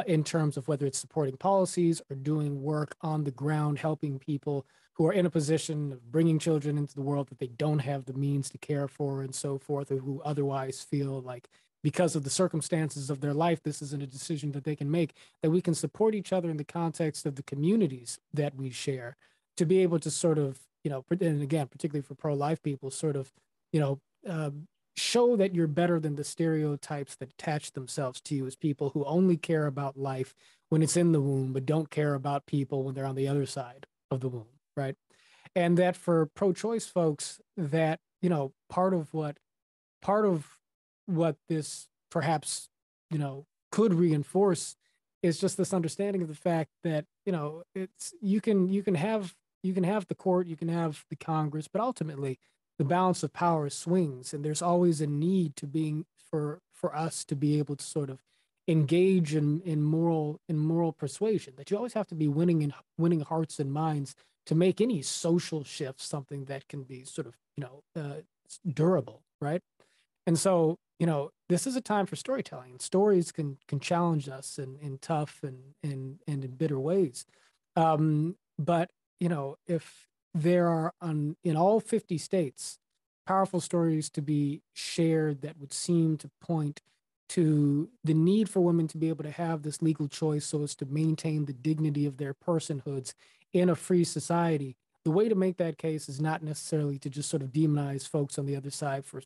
in terms of whether it's supporting policies or doing work on the ground, helping people who are in a position of bringing children into the world that they don't have the means to care for and so forth, or who otherwise feel like because of the circumstances of their life, this isn't a decision that they can make, that we can support each other in the context of the communities that we share to be able to sort of, and again, particularly for pro-life people, sort of, show that you're better than the stereotypes that attach themselves to you as people who only care about life when it's in the womb, but don't care about people when they're on the other side of the womb, right? And that for pro-choice folks, that, part of what this perhaps, could reinforce is just this understanding of the fact that, it's you can have the court, you can have the Congress, but ultimately the balance of power swings, and there's always a need for us to be able to sort of engage in moral persuasion, that you always have to be winning hearts and minds to make any social shift something that can be sort of durable, right? And so, this is a time for storytelling, and stories can challenge us in tough and in bitter ways. But if there are in all 50 states powerful stories to be shared that would seem to point to the need for women to be able to have this legal choice so as to maintain the dignity of their personhoods in a free society, the way to make that case is not necessarily to just sort of demonize folks on the other side for,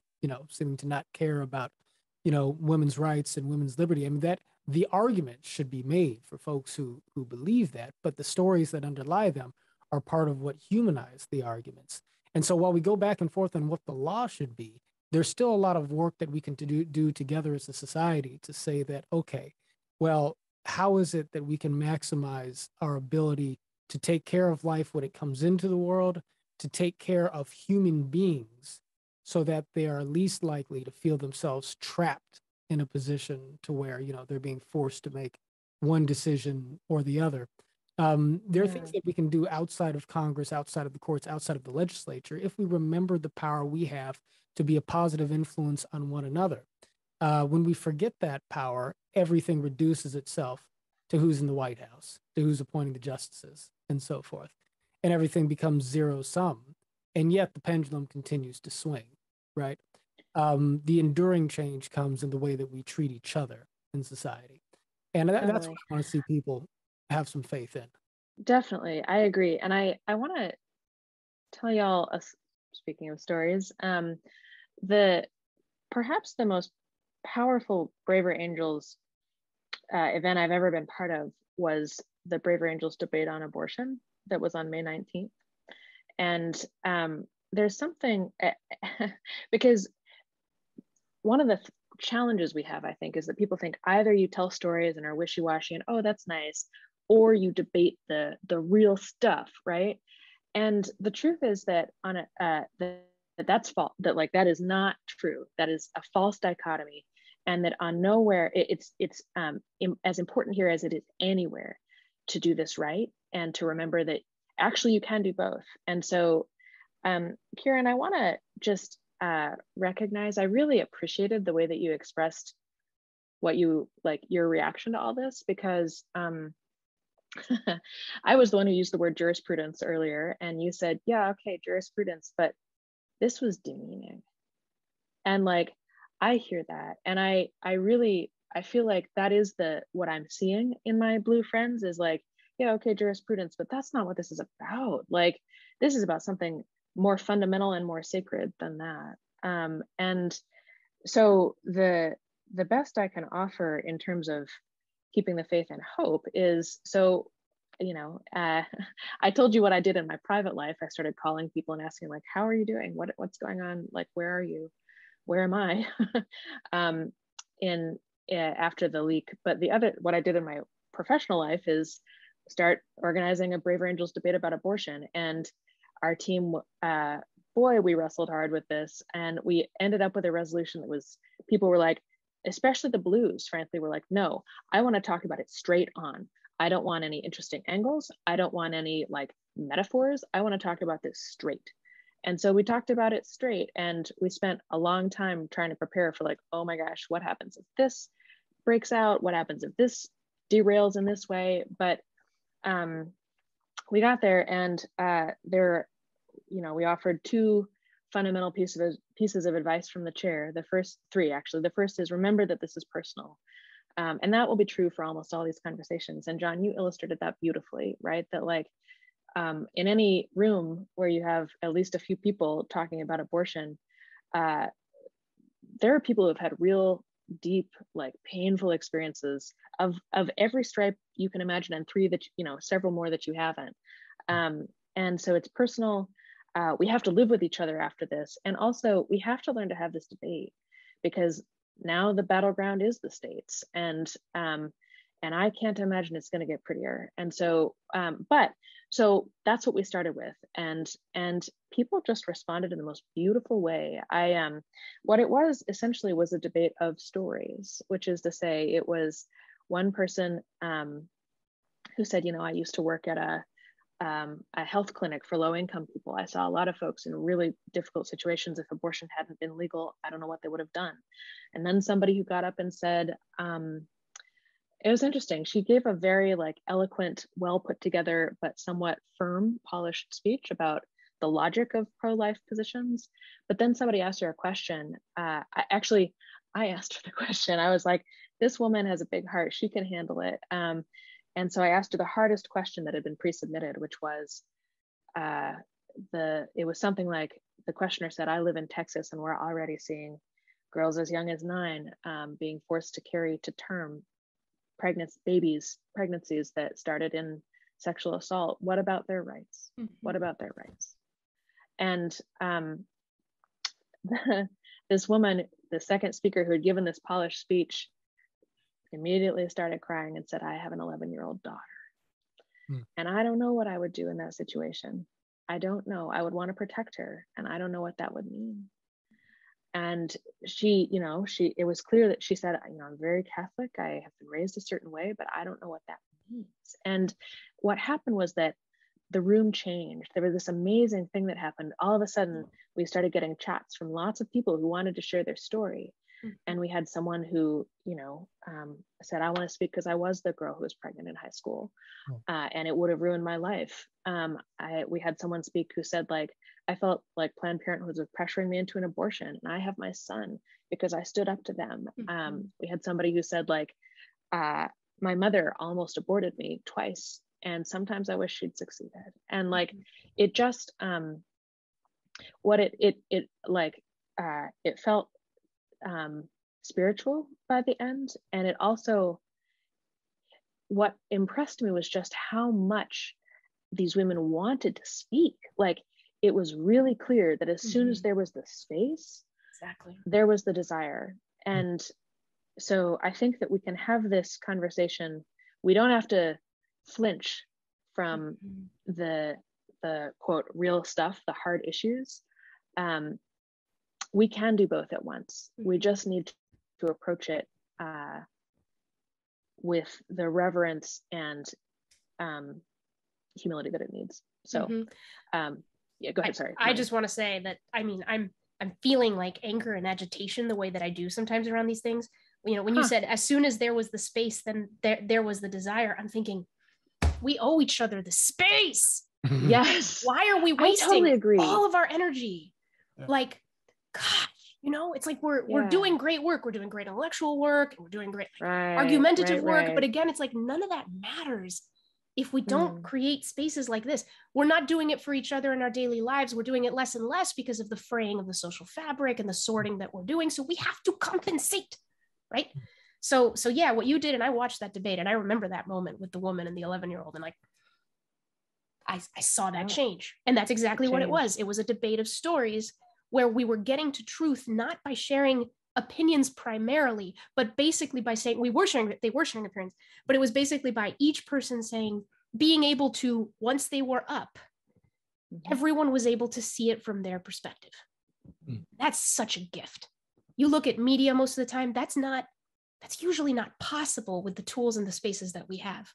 seeming to not care about, women's rights and women's liberty. I mean, that the argument should be made for folks who believe that, but the stories that underlie them are part of what humanize the arguments. And so while we go back and forth on what the law should be, there's still a lot of work that we can do together as a society to say that, okay, well, how is it that we can maximize our ability to take care of life when it comes into the world, to take care of human beings so that they are least likely to feel themselves trapped in a position to where, they're being forced to make one decision or the other. There are things that we can do outside of Congress, outside of the courts, outside of the legislature, if we remember the power we have to be a positive influence on one another. When we forget that power, everything reduces itself to who's in the White House, to who's appointing the justices, and so forth. And everything becomes zero sum. And yet the pendulum continues to swing, right? The enduring change comes in the way that we treat each other in society. And that's what I want to see people have some faith in. Definitely. I agree. And I want to tell y'all, speaking of stories, perhaps the most powerful Braver Angels event I've ever been part of was the Braver Angels debate on abortion that was on May 19th. And there's something, because one of the challenges we have, I think, is that people think either you tell stories and are wishy-washy and, oh, that's nice, or you debate the real stuff, right? And the truth is that that's false. That is not true. That is a false dichotomy, and that on nowhere it's as important here as it is anywhere to do this right and to remember that actually you can do both. And so, Ciaran, I want to just recognize I really appreciated the way that you expressed your reaction to all this, because I was the one who used the word jurisprudence earlier, and you said, yeah, okay, jurisprudence, but this was demeaning. And I hear that, and I feel like that is what I'm seeing in my blue friends is yeah, okay, jurisprudence, but that's not what this is about. This is about something more fundamental and more sacred than that. And so the best I can offer in terms of keeping the faith and hope is, I told you what I did in my private life. I started calling people and asking how are you doing? What's going on? Where are you? Where am I? After the leak. But what I did in my professional life is start organizing a Braver Angels debate about abortion. And our team, boy, we wrestled hard with this. And we ended up with a resolution that was, people were especially the blues, frankly, were no, I want to talk about it straight on. I don't want any interesting angles. I don't want any like metaphors. I want to talk about this straight. And so we talked about it straight, and we spent a long time trying to prepare for like, oh my gosh, what happens if this breaks out? What happens if this derails in this way? But we got there, and we offered two fundamental pieces of advice from the chair. The first three, actually. The first is, remember that this is personal. And that will be true for almost all these conversations. And John, you illustrated that beautifully, right? That like, in any room where you have at least a few people talking about abortion, there are people who have had real deep, like painful experiences of every stripe you can imagine, and three that, several more that you haven't. And so it's personal. We have to live with each other after this. And also we have to learn to have this debate, because now the battleground is the states. And I can't imagine it's going to get prettier. And so, so that's what we started with. And people just responded in the most beautiful way. What it was essentially was a debate of stories, which is to say, it was one person who said, I used to work at a health clinic for low-income people. I saw a lot of folks in really difficult situations. If abortion hadn't been legal, I don't know what they would have done. And then somebody who got up and said, it was interesting. She gave a very like eloquent, well put together, but somewhat firm, polished speech about the logic of pro-life positions. But then somebody asked her a question. I asked her the question. I was like, this woman has a big heart. She can handle it. And so I asked her the hardest question that had been pre-submitted, which was, it was something like, the questioner said, I live in Texas and we're already seeing girls as young as 9 being forced to carry to term pregnancies that started in sexual assault. What about their rights? Mm-hmm. What about their rights? And this woman, the second speaker who had given this polished speech, immediately started crying and said, I have an 11-year-old daughter. And I don't know what I would do in that situation. I don't know. I would want to protect her, and I don't know what that would mean. And she, it was clear that she said, I'm very Catholic. I have been raised a certain way, but I don't know what that means. And what happened was that the room changed. There was this amazing thing that happened. All of a sudden, we started getting chats from lots of people who wanted to share their story. And we had someone who, said, I want to speak because I was the girl who was pregnant in high school, and it would have ruined my life. We had someone speak who said, like, I felt like Planned Parenthood was pressuring me into an abortion, and I have my son because I stood up to them. We had somebody who said, like, my mother almost aborted me twice, and sometimes I wish she'd succeeded. And like, it just, it felt spiritual by the end. And it also, what impressed me was just how much these women wanted to speak. Like, it was really clear that as soon as there was the space, there was the desire. And so I think that we can have this conversation. We don't have to flinch from the quote real stuff, the hard issues. We can do both at once. We just need to approach it with the reverence and humility that it needs. So, yeah, go ahead. Sorry. I just want to say that, I'm feeling like anger and agitation the way that I do sometimes around these things. When you said, as soon as there was the space, then there was the desire, I'm thinking, we owe each other the space. Yes. Why are we wasting all of our energy? Yeah. Like, gosh, it's like we're doing great work. We're doing great intellectual work. And we're doing great argumentative work. But again, it's like none of that matters if we don't create spaces like this. We're not doing it for each other in our daily lives. We're doing it less and less because of the fraying of the social fabric and the sorting that we're doing. So we have to compensate, right? So yeah, what you did, and I watched that debate, and I remember that moment with the woman and the 11-year-old, and like, I saw that change. And that's exactly what it was. It was a debate of stories where we were getting to truth, not by sharing opinions primarily, but basically by saying they were sharing opinions, but it was basically by each person saying, being able to, once they were up, everyone was able to see it from their perspective. That's such a gift. You look at media most of the time, that's usually not possible with the tools and the spaces that we have.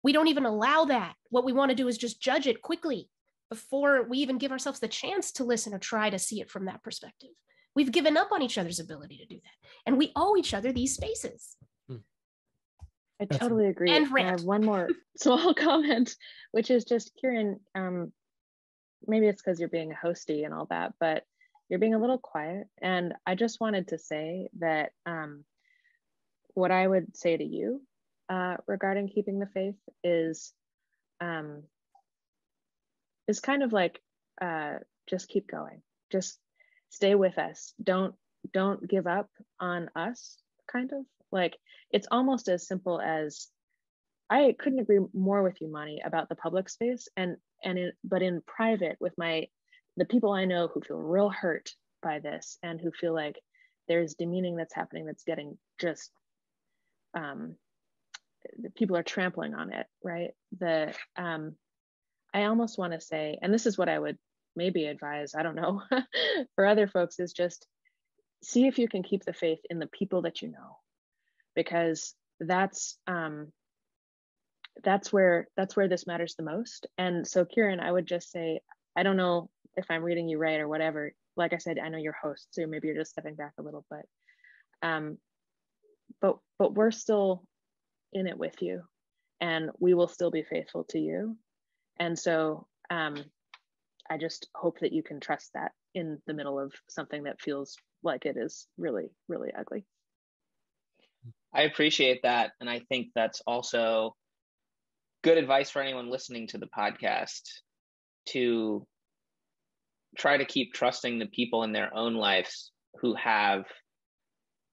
We don't even allow that. What we want to do is just judge it quickly before we even give ourselves the chance to listen or try to see it from that perspective. We've given up on each other's ability to do that. And we owe each other these spaces. I totally agree. And I have one more small comment, which is just, Ciaran, maybe it's because you're being a hosty and all that, but you're being a little quiet. And I just wanted to say that what I would say to you regarding keeping the faith is kind of like, just keep going. Just stay with us. Don't give up on us, kind of. Like, it's almost as simple as, I couldn't agree more with you, Moni, about the public space, but in private with the people I know who feel real hurt by this and who feel like there's demeaning that's happening that's getting just, people are trampling on it, right? I almost want to say, and this is what I would maybe advise, I don't know, for other folks, is just see if you can keep the faith in the people that you know, because that's where this matters the most. And so, Ciaran, I would just say, I don't know if I'm reading you right or whatever. Like I said, I know you're host, so maybe you're just stepping back a little, but we're still in it with you, and we will still be faithful to you. And so I just hope that you can trust that in the middle of something that feels like it is really, really ugly. I appreciate that. And I think that's also good advice for anyone listening to the podcast, to try to keep trusting the people in their own lives who have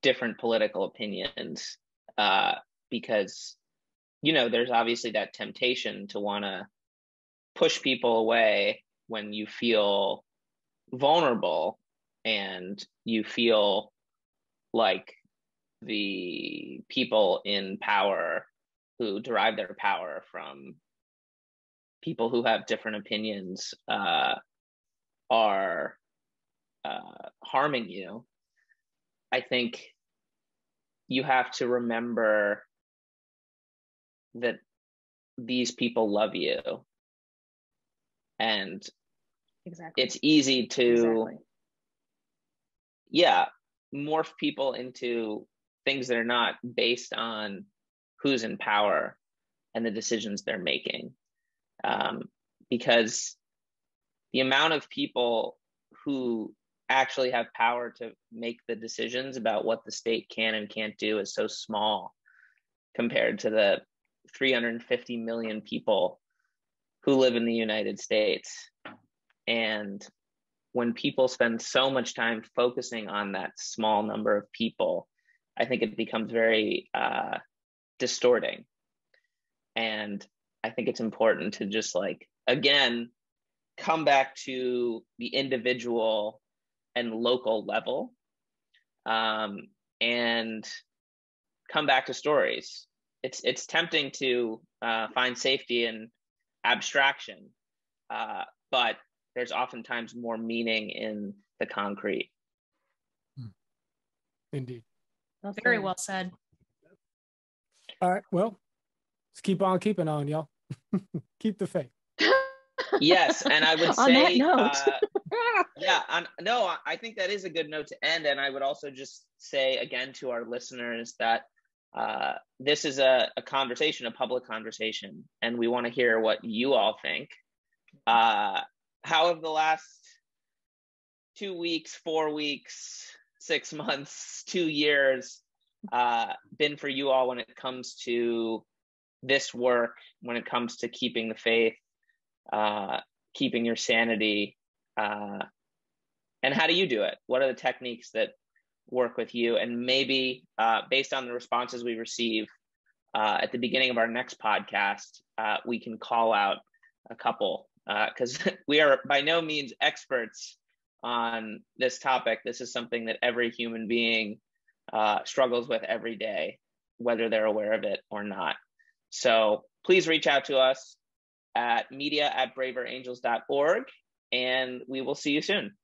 different political opinions, because, there's obviously that temptation to want to push people away when you feel vulnerable and you feel like the people in power who derive their power from people who have different opinions are harming you. I think you have to remember that these people love you. And exactly, it's easy to, morph people into things that are not based on who's in power and the decisions they're making. Because the amount of people who actually have power to make the decisions about what the state can and can't do is so small compared to the 350 million people who live in the United States. And when people spend so much time focusing on that small number of people, I think it becomes very distorting. And I think it's important to just, again, come back to the individual and local level, and come back to stories. It's tempting to find safety in abstraction, but there's oftentimes more meaning in the concrete. Indeed. Very well said. All right, well, let's keep on keeping on, y'all. Keep the faith. Yes, and I would say, on that note, I think that is a good note to end. And I would also just say again to our listeners that this is a conversation, a public conversation, and we want to hear what you all think. How have the last 2 weeks, 4 weeks, 6 months, 2 years been for you all when it comes to this work, when it comes to keeping the faith, keeping your sanity, and how do you do it? What are the techniques that work with you? And maybe based on the responses we receive at the beginning of our next podcast, we can call out a couple, because we are by no means experts on this topic. This is something that every human being struggles with every day, whether they're aware of it or not. So please reach out to us at media@braverangels.org, and we will see you soon.